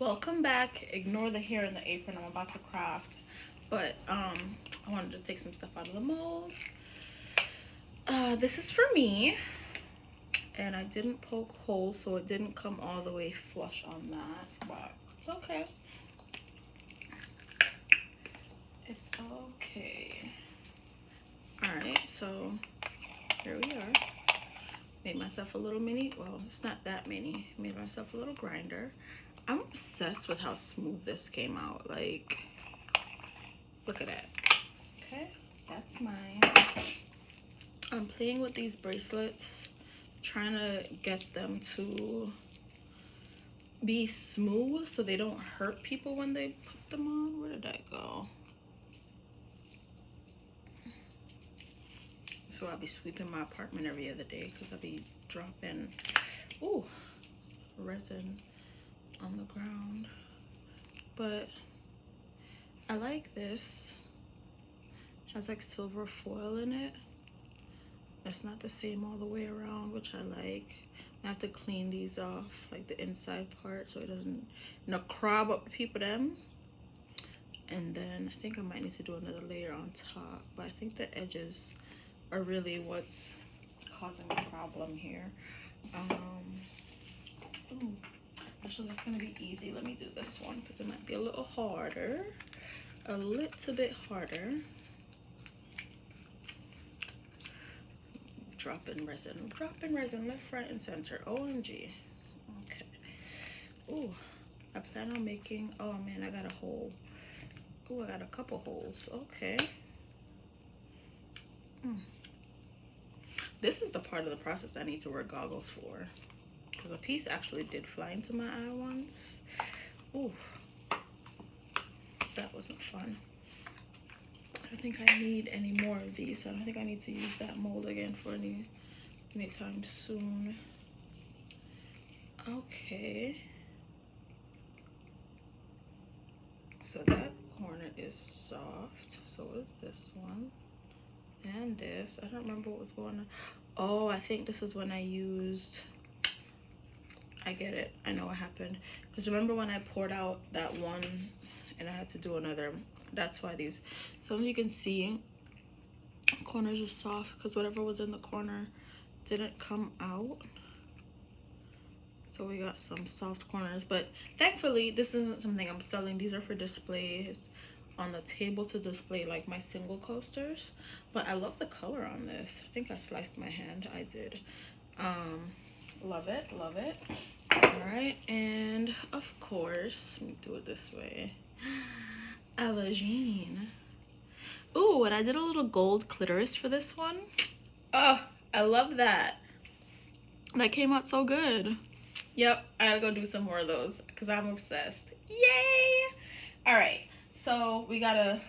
Welcome back. Ignore the hair in the apron. I'm about to craft, but I wanted to take some stuff out of the mold. This is for me, and I didn't poke holes, so it didn't come all the way flush on that, but it's okay. It's okay. All right, so here we are. Made myself a little mini, well, it's not that mini. Made myself a little grinder. I'm obsessed with how smooth this came out. Like, look at that. Okay, that's mine. I'm playing with these bracelets, trying to get them to be smooth so they don't hurt people when they put them on. Where did that go? So I'll be sweeping my apartment every other day because I'll be dropping resin on the ground. But I like this. It has like silver foil in it. It's not the same all the way around, which I like. I have to clean these off, like the inside part, so it doesn't, crab up people them. And then I think I might need to do another layer on top, but I think the edges are really what's causing the problem here. Actually, that's gonna be easy. Let me do this one because it might be a little harder, a little bit harder. Dropping resin left, right, and center. OMG. Okay. Ooh, I plan on making, oh man, I got a hole. Ooh, I got a couple holes. Okay. This is the part of the process I need to wear goggles for, because a piece actually did fly into my eye once. Ooh, that wasn't fun. I don't think I need any more of these, so I don't think I need to use that mold again for anytime soon. Okay. So that corner is soft. So what is this one? And this. I don't remember what was going on. Oh, I think this is when I used, I get it. I know what happened. Because remember when I poured out that one and I had to do another? That's why these, so you can see corners are soft because whatever was in the corner didn't come out. So we got some soft corners, but thankfully this isn't something I'm selling. These are for displays on the table to display like my single coasters. But I love the color on this. I think I sliced my hand. I did. Love it, love it. All right, and of course, let me do it this way. A vagine. Ooh, and I did a little gold clitoris for this one. Oh, I love that. That came out so good. Yep, I gotta go do some more of those because I'm obsessed. Yay! All right, so we got a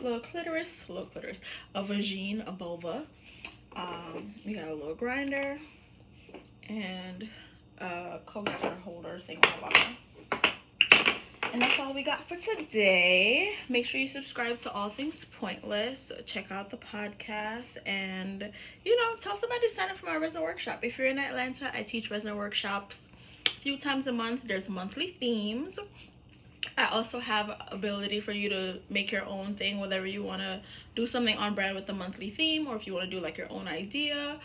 little clitoris, a vagine, a vulva. We got a little grinder and a coaster holder thing on the bottom. And that's all we got for today. Make sure you subscribe to All Things Pointless. Check out the podcast and, tell somebody to sign up for my resin workshop. If you're in Atlanta, I teach resin workshops a few times a month. There's monthly themes. I also have ability for you to make your own thing, whether you want to do something on brand with the monthly theme or if you want to do like your own idea.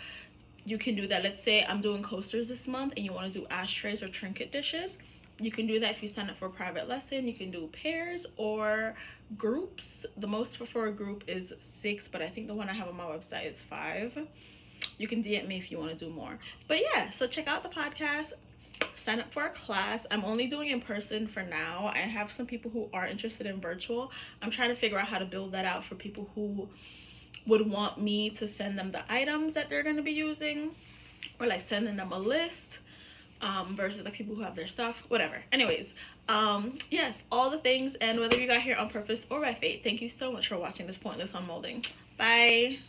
You can do that. Let's say I'm doing coasters this month and you want to do ashtrays or trinket dishes. You can do that if you sign up for a private lesson. You can do pairs or groups. The most for a group is 6, but I think the one I have on my website is 5. You can DM me if you want to do more. But yeah, so check out the podcast. Sign up for a class. I'm only doing in person for now. I have some people who are interested in virtual. I'm trying to figure out how to build that out for people who would want me to send them the items that they're going to be using, or like sending them a list. Versus like people who have their stuff, whatever. Anyways, yes, all the things, and whether you got here on purpose or by fate, thank you so much for watching this pointless unmolding. Bye.